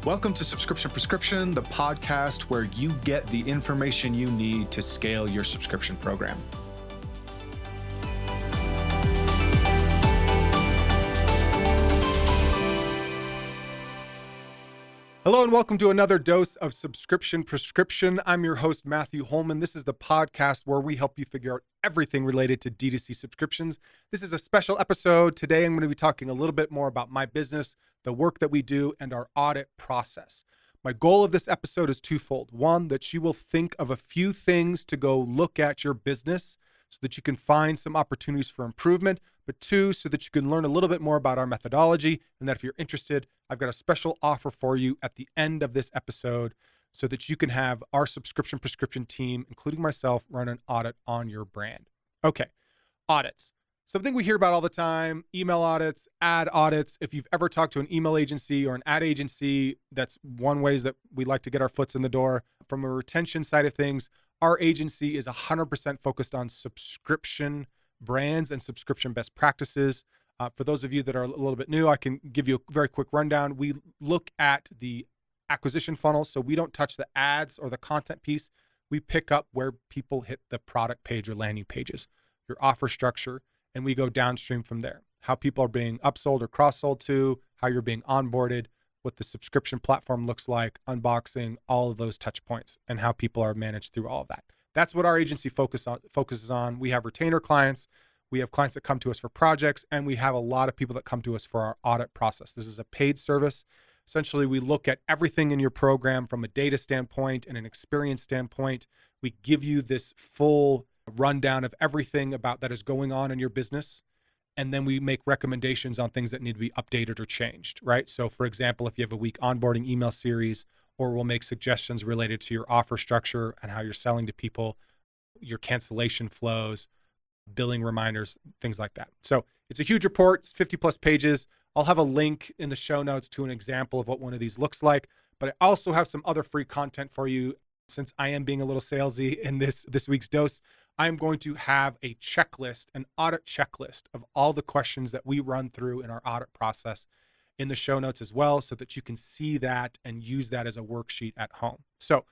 Welcome to Subscription Prescription, the podcast where you get the information you need to scale your subscription program. Hello and welcome to another dose of Subscription Prescription. I'm your host, Matthew Holman. This is the podcast where we help you figure out everything related to D2C subscriptions. This is a special episode. Today, I'm going to be talking a little bit more about my business, the work that we do, and our audit process. My goal of this episode is twofold. One, that you will think of a few things to go look at your business so that you can find some opportunities for improvement. But two, so that you can learn a little bit more about our methodology, and that if you're interested, I've got a special offer for you at the end of this episode so that you can have our subscription prescription team, including myself, run an audit on your brand. Okay, audits. Something we hear about all the time, email audits, ad audits. If you've ever talked to an email agency or an ad agency, that's one ways that we like to get our foots in the door. From a retention side of things, our agency is 100% focused on subscription brands and subscription best practices. For those of you that are a little bit new, I can give you a very quick rundown. We look at the acquisition funnel, so we don't touch the ads or the content piece. We pick up where people hit the product page or landing pages, your offer structure, and we go downstream from there. How people are being upsold or cross-sold to, how you're being onboarded, what the subscription platform looks like, unboxing, all of those touch points, and how people are managed through all of that. That's what our agency focuses on. We have retainer clients. We have clients that come to us for projects, and we have a lot of people that come to us for our audit process. This is a paid service. Essentially, we look at everything in your program from a data standpoint and an experience standpoint. We give you this full rundown of everything about that is going on in your business, and then we make recommendations on things that need to be updated or changed, right? So for example, if you have a weak onboarding email series, or we'll make suggestions related to your offer structure and how you're selling to people, your cancellation flows, billing reminders, things like that. So it's a huge report. It's 50 plus pages. I'll have a link in the show notes to an example of what one of these looks like, but I also have some other free content for you. Since I am being a little salesy in this week's dose, I'm going to have a checklist, an audit checklist of all the questions that we run through in our audit process in the show notes as well, so that you can see that and use that as a worksheet at home. So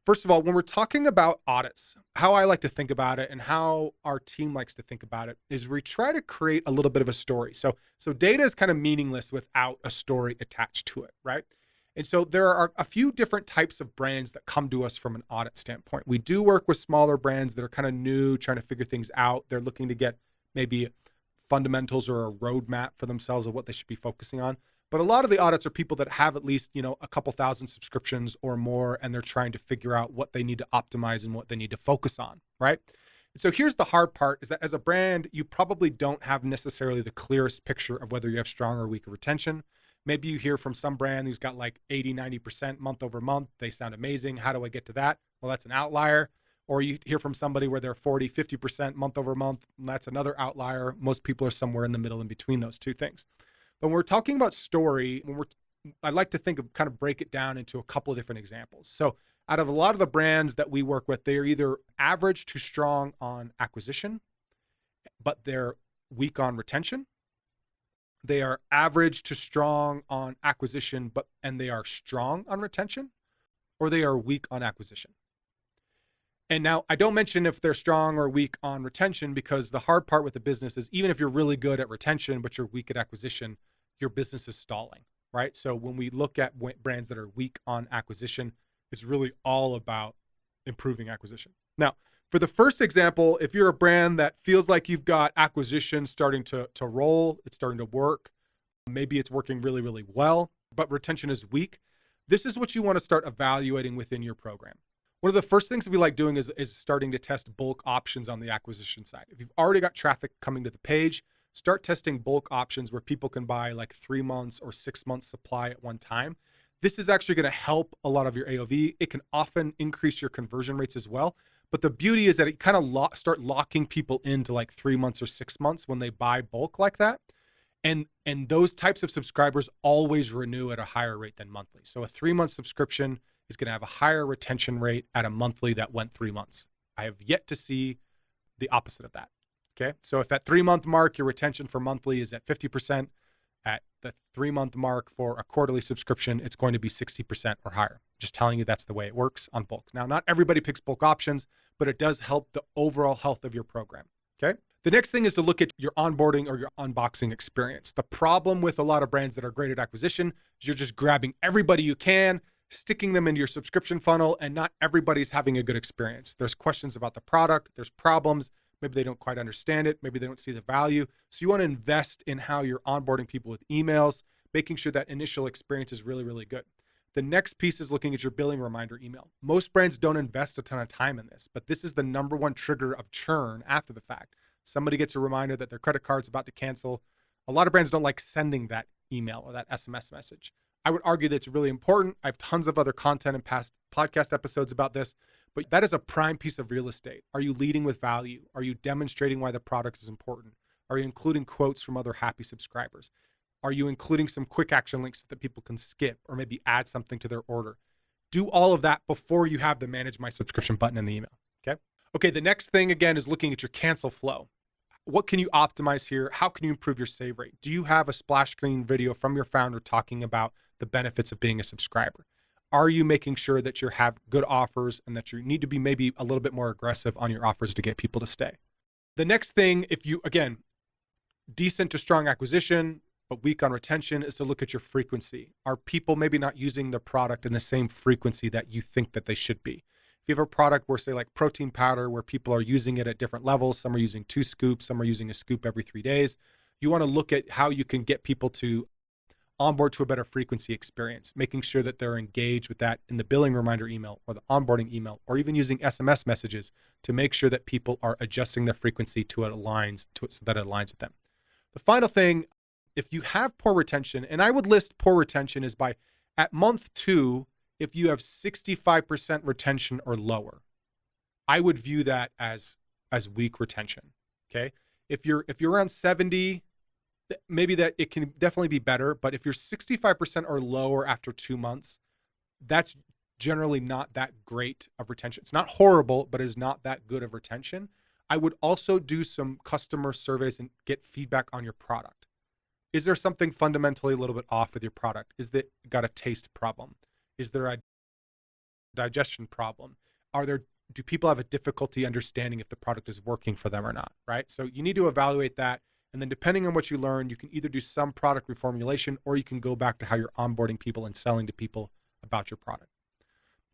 first of all, when we're talking about audits, how I like to think about it and how our team likes to think about it is we try to create a little bit of a story. So data is kind of meaningless without a story attached to it, right? And so there are a few different types of brands that come to us from an audit standpoint. We do work with smaller brands that are kind of new, trying to figure things out. They're looking to get maybe fundamentals or a roadmap for themselves of what they should be focusing on. But a lot of the audits are people that have at least, a couple thousand subscriptions or more, and they're trying to figure out what they need to optimize and what they need to focus on, right? And so here's the hard part, is that as a brand, you probably don't have necessarily the clearest picture of whether you have strong or weaker retention. Maybe you hear from some brand who's got like 80, 90% month over month. They sound amazing. How do I get to that? Well, that's an outlier. Or you hear from somebody where they're 40, 50% month over month. And that's another outlier. Most people are somewhere in the middle in between those two things. But when we're talking about story, I like to think of kind of break it down into a couple of different examples. So out of a lot of the brands that we work with, they are either average to strong on acquisition, but they're weak on retention. They are average to strong on acquisition, and they are strong on retention, or they are weak on acquisition. And now I don't mention if they're strong or weak on retention, because the hard part with the business is even if you're really good at retention, but you're weak at acquisition, your business is stalling, right? So when we look at brands that are weak on acquisition, it's really all about improving acquisition. Now, for the first example, if you're a brand that feels like you've got acquisition starting to roll, it's starting to work, maybe it's working really, really well, but retention is weak, this is what you want to start evaluating within your program. One of the first things that we like doing is starting to test bulk options on the acquisition side. If you've already got traffic coming to the page, start testing bulk options where people can buy like 3 months or 6 months supply at one time. This is actually going to help a lot of your AOV. It can often increase your conversion rates as well. But the beauty is that it kind of start locking people into like 3 months or 6 months when they buy bulk like that. And those types of subscribers always renew at a higher rate than monthly. So a 3-month subscription is going to have a higher retention rate at a monthly that went 3 months. I have yet to see the opposite of that. Okay. So if at 3 month mark, your retention for monthly is at 50%, at the 3-month mark for a quarterly subscription, it's going to be 60% or higher. Just telling you that's the way it works on bulk. Now, not everybody picks bulk options, but it does help the overall health of your program. Okay. The next thing is to look at your onboarding or your unboxing experience. The problem with a lot of brands that are great at acquisition is you're just grabbing everybody you can, sticking them into your subscription funnel, and not everybody's having a good experience. There's questions about the product, there's problems, maybe they don't quite understand it, maybe they don't see the value. So you want to invest in how you're onboarding people with emails, making sure that initial experience is really, really good. The next piece is looking at your billing reminder email. Most brands don't invest a ton of time in this, but this is the number one trigger of churn after the fact. Somebody gets a reminder that their credit card's about to cancel. A lot of brands don't like sending that email or that SMS message. I would argue that it's really important. I have tons of other content and past podcast episodes about this, but that is a prime piece of real estate. Are you leading with value? Are you demonstrating why the product is important? Are you including quotes from other happy subscribers? Are you including some quick action links that people can skip or maybe add something to their order? Do all of that before you have the manage my subscription button in the email. Okay, the next thing again is looking at your cancel flow. What can you optimize here? How can you improve your save rate? Do you have a splash screen video from your founder talking about the benefits of being a subscriber? Are you making sure that you have good offers and that you need to be maybe a little bit more aggressive on your offers to get people to stay? The next thing, if you, again, decent to strong acquisition, but weak on retention, is to look at your frequency. Are people maybe not using the product in the same frequency that you think that they should be? If you have a product where, say, like protein powder, where people are using it at different levels, some are using 2 scoops, some are using a scoop every 3 days, you want to look at how you can get people to onboard to a better frequency experience, making sure that they're engaged with that in the billing reminder email or the onboarding email, or even using SMS messages to make sure that people are adjusting their frequency to it aligns to it so that it aligns with them. The final thing, if you have poor retention, and I would list poor retention is by at month 2, if you have 65% retention or lower, I would view that as weak retention. Okay. If you're around 70, maybe that it can definitely be better, but if you're 65% or lower after 2 months, that's generally not that great of retention. It's not horrible, but it's not that good of retention. I would also do some customer surveys and get feedback on your product. Is there something fundamentally a little bit off with your product? Is that got a taste problem? Is there a digestion problem? Do people have a difficulty understanding if the product is working for them or not, right? So you need to evaluate that. And then depending on what you learn, you can either do some product reformulation or you can go back to how you're onboarding people and selling to people about your product.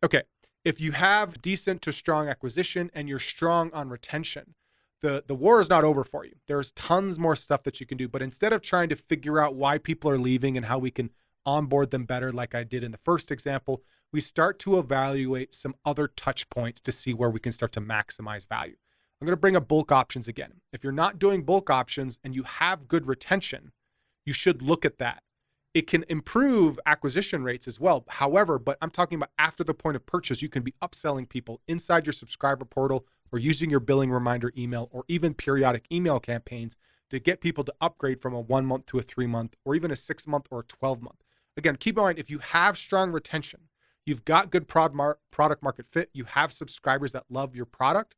Okay, if you have decent to strong acquisition and you're strong on retention, the war is not over for you. There's tons more stuff that you can do, but instead of trying to figure out why people are leaving and how we can onboard them better, like I did in the first example, we start to evaluate some other touch points to see where we can start to maximize value. I'm going to bring up bulk options again. If you're not doing bulk options and you have good retention, you should look at that. It can improve acquisition rates as well. However, but I'm talking about after the point of purchase, you can be upselling people inside your subscriber portal or using your billing reminder email or even periodic email campaigns to get people to upgrade from a 1 month to a 3 month or even a 6 month or a 12 month. Again, keep in mind, if you have strong retention, you've got good product market fit, you have subscribers that love your product,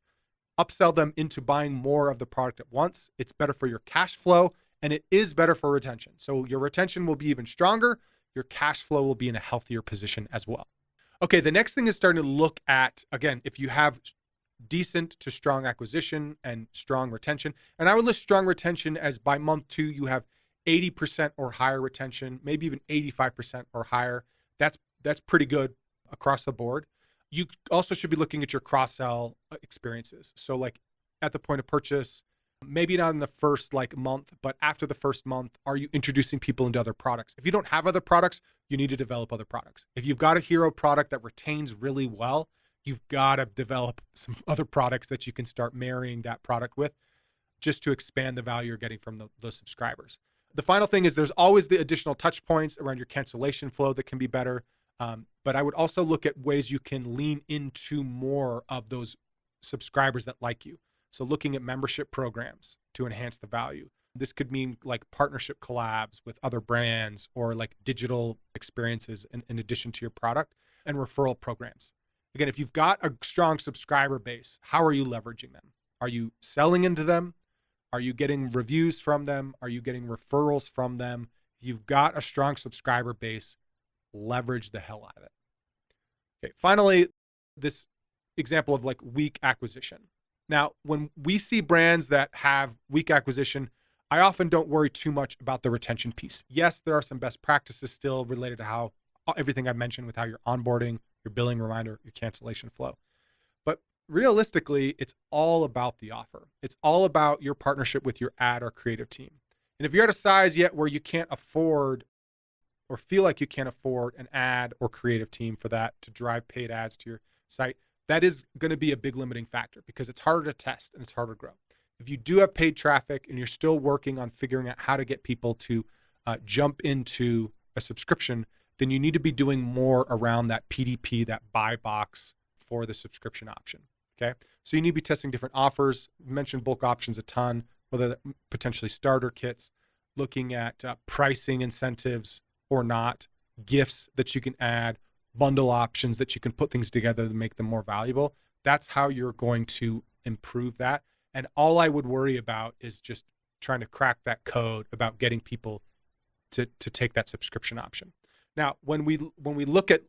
upsell them into buying more of the product at once. It's better for your cash flow and it is better for retention. So your retention will be even stronger. Your cash flow will be in a healthier position as well. Okay, the next thing is starting to look at, again, if you have decent to strong acquisition and strong retention, and I would list strong retention as by month 2, you have 80% or higher retention, maybe even 85% or higher. That's pretty good across the board. You also should be looking at your cross-sell experiences. So like at the point of purchase, maybe not in the first month, but after the first month, are you introducing people into other products? If you don't have other products, you need to develop other products. If you've got a hero product that retains really well, you've got to develop some other products that you can start marrying that product with just to expand the value you're getting from those subscribers. The final thing is there's always the additional touch points around your cancellation flow that can be better. But I would also look at ways you can lean into more of those subscribers that like you. So looking at membership programs to enhance the value. This could mean like partnership collabs with other brands or like digital experiences in addition to your product, and referral programs. Again, if you've got a strong subscriber base, how are you leveraging them? Are you selling into them? Are you getting reviews from them? Are you getting referrals from them? If you've got a strong subscriber base, leverage the hell out of it. Okay, finally, this example of like weak acquisition. Now, when we see brands that have weak acquisition, I often don't worry too much about the retention piece. Yes, there are some best practices still related to how everything I mentioned with how you're onboarding, your billing reminder, your cancellation flow. But realistically, it's all about the offer. It's all about your partnership with your ad or creative team. And if you're at a size yet where you can't afford or feel like you can't afford an ad or creative team for that to drive paid ads to your site, that is going to be a big limiting factor because it's harder to test and it's harder to grow. If you do have paid traffic and you're still working on figuring out how to get people to jump into a subscription, then you need to be doing more around that PDP, that buy box for the subscription option. Okay. So you need to be testing different offers. We mentioned bulk options a ton, whether that potentially starter kits, looking at pricing incentives or not, gifts that you can add, bundle options that you can put things together to make them more valuable. That's how you're going to improve that. And all I would worry about is just trying to crack that code about getting people to take that subscription option. Now, when we look at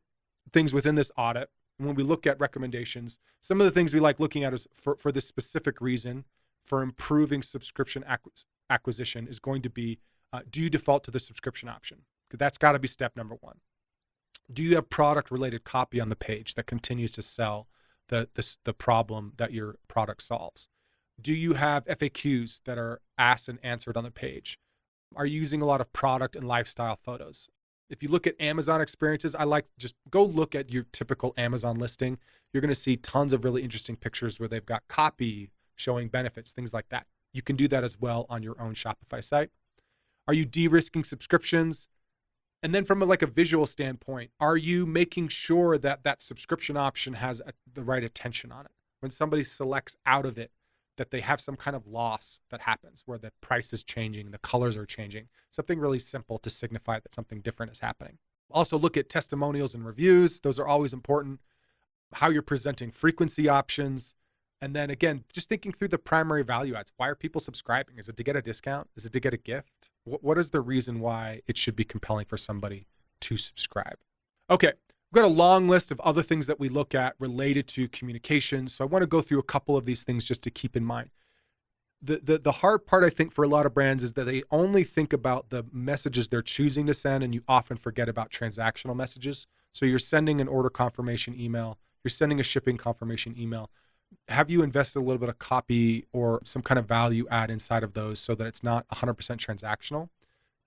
things within this audit, when we look at recommendations, some of the things we like looking at is for this specific reason for improving subscription acquisition is going to be, do you default to the subscription option? Because that's got to be step number one. Do you have product-related copy on the page that continues to sell the problem that your product solves? Do you have FAQs that are asked and answered on the page? Are you using a lot of product and lifestyle photos? If you look at Amazon experiences, I like just go look at your typical Amazon listing. You're going to see tons of really interesting pictures where they've got copy showing benefits, things like that. You can do that as well on your own Shopify site. Are you de-risking subscriptions? And then from a visual standpoint, are you making sure that that subscription option has the right attention on it? When somebody selects out of it, that they have some kind of loss that happens where the price is changing, the colors are changing, something really simple to signify that something different is happening. Also look at testimonials and reviews. Those are always important. How you're presenting frequency options. And then again, just thinking through the primary value adds. Why are people subscribing? Is it to get a discount? Is it to get a gift? What is the reason why it should be compelling for somebody to subscribe? Okay. We've got a long list of other things that we look at related to communication. So I want to go through a couple of these things just to keep in mind. The hard part, I think, for a lot of brands is that they only think about the messages they're choosing to send, and you often forget about transactional messages. So you're sending an order confirmation email, you're sending a shipping confirmation email. Have you invested a little bit of copy or some kind of value add inside of those so that it's not 100% transactional?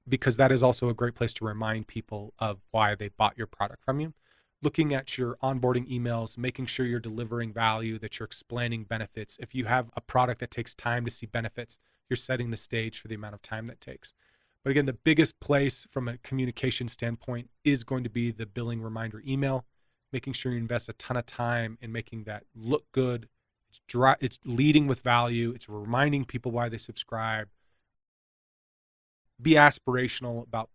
Because that is also a great place to remind people of why they bought your product from you. Looking at your onboarding emails, making sure you're delivering value, that you're explaining benefits. If you have a product that takes time to see benefits, you're setting the stage for the amount of time that takes. But again, the biggest place from a communication standpoint is going to be the billing reminder email, making sure you invest a ton of time in making that look good. It's leading with value. It's reminding people why they subscribe. Be aspirational about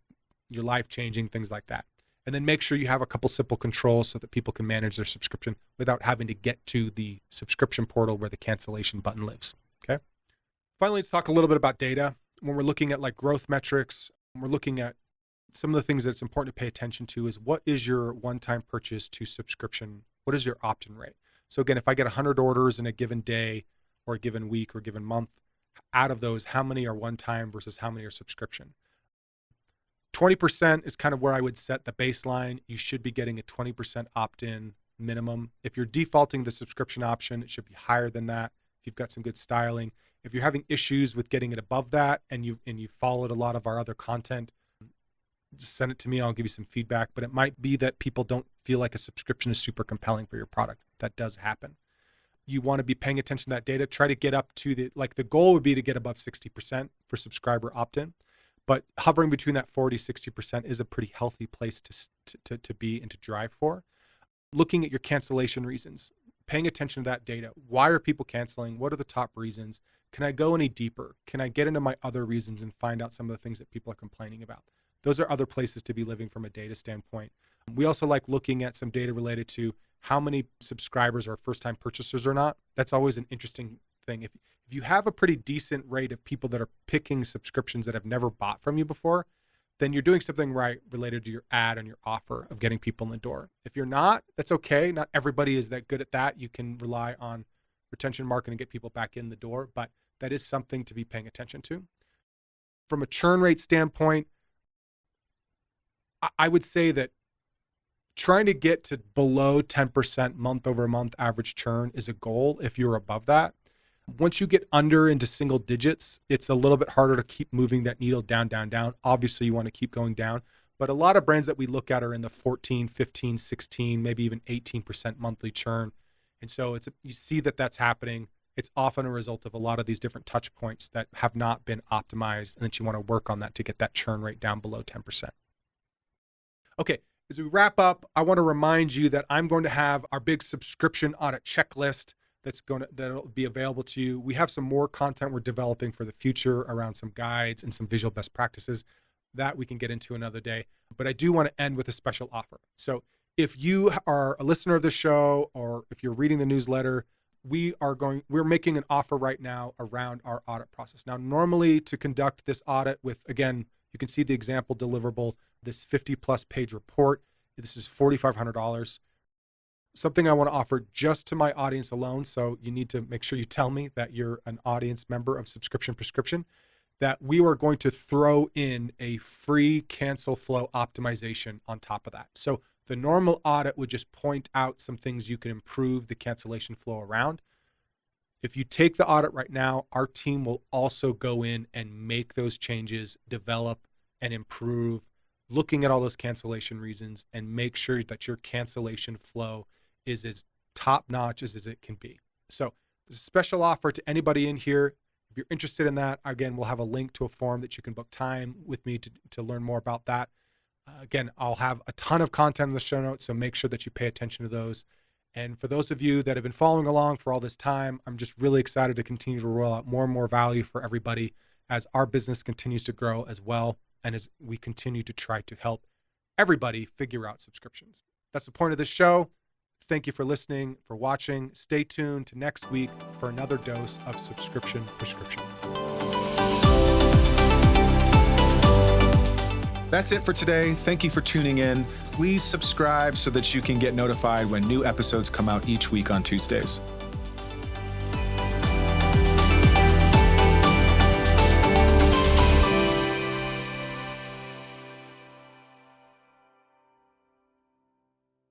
your life changing, things like that. And then make sure you have a couple simple controls so that people can manage their subscription without having to get to the subscription portal where the cancellation button lives. Okay. Finally, let's talk a little bit about data. When we're looking at growth metrics, when we're looking at some of the things that's important to pay attention to is what is your one-time purchase to subscription? What is your opt-in rate? So again, if I get 100 orders in a given day or a given week or a given month, out of those, how many are one-time versus how many are subscription? 20% is kind of where I would set the baseline. You should be getting a 20% opt-in minimum. If you're defaulting the subscription option, it should be higher than that if you've got some good styling. If you're having issues with getting it above that and you followed a lot of our other content, just send it to me. I'll give you some feedback. But it might be that people don't feel like a subscription is super compelling for your product. That does happen. You want to be paying attention to that data. Try to get up to the goal would be to get above 60% for subscriber opt-in. But hovering between that 40-60% is a pretty healthy place to be and to drive for. Looking at your cancellation reasons, paying attention to that data. Why are people canceling? What are the top reasons? Can I go any deeper? Can I get into my other reasons and find out some of the things that people are complaining about? Those are other places to be living from a data standpoint. We also like looking at some data related to how many subscribers are first-time purchasers or not. That's always an interesting thing. If you have a pretty decent rate of people that are picking subscriptions that have never bought from you before, then you're doing something right related to your ad and your offer of getting people in the door. If you're not, that's okay. Not everybody is that good at that. You can rely on retention marketing to get people back in the door, but that is something to be paying attention to. From a churn rate standpoint, I would say that trying to get to below 10% month over month average churn is a goal if you're above that. Once you get under into single digits, it's a little bit harder to keep moving that needle down, down, down. Obviously, you want to keep going down. But a lot of brands that we look at are in the 14, 15, 16, maybe even 18% monthly churn. And so you see that that's happening. It's often a result of a lot of these different touch points that have not been optimized, and that you want to work on that to get that churn rate down below 10%. Okay, as we wrap up, I want to remind you that I'm going to have our big subscription audit checklist that'll be available to you. We have some more content we're developing for the future around some guides and some visual best practices that we can get into another day. But I do want to end with a special offer. So if you are a listener of the show, or if you're reading the newsletter, we're making an offer right now around our audit process. Now, normally to conduct this audit with, again, you can see the example deliverable, this 50+ page report, this is $4,500. Something I want to offer just to my audience alone. So you need to make sure you tell me that you're an audience member of Subscription Prescription, that we are going to throw in a free cancel flow optimization on top of that. So the normal audit would just point out some things you can improve the cancellation flow around. If you take the audit right now, our team will also go in and make those changes, develop and improve, looking at all those cancellation reasons, and make sure that your cancellation flow is as top-notch as it can be. So there's a special offer to anybody in here. If you're interested in that, again, we'll have a link to a form that you can book time with me to learn more about that. Again, I'll have a ton of content in the show notes, so make sure that you pay attention to those. And for those of you that have been following along for all this time, I'm just really excited to continue to roll out more and more value for everybody as our business continues to grow as well, and as we continue to try to help everybody figure out subscriptions. That's the point of this show. Thank you for listening, for watching. Stay tuned to next week for another dose of Subscription Prescription. That's it for today. Thank you for tuning in. Please subscribe so that you can get notified when new episodes come out each week on Tuesdays.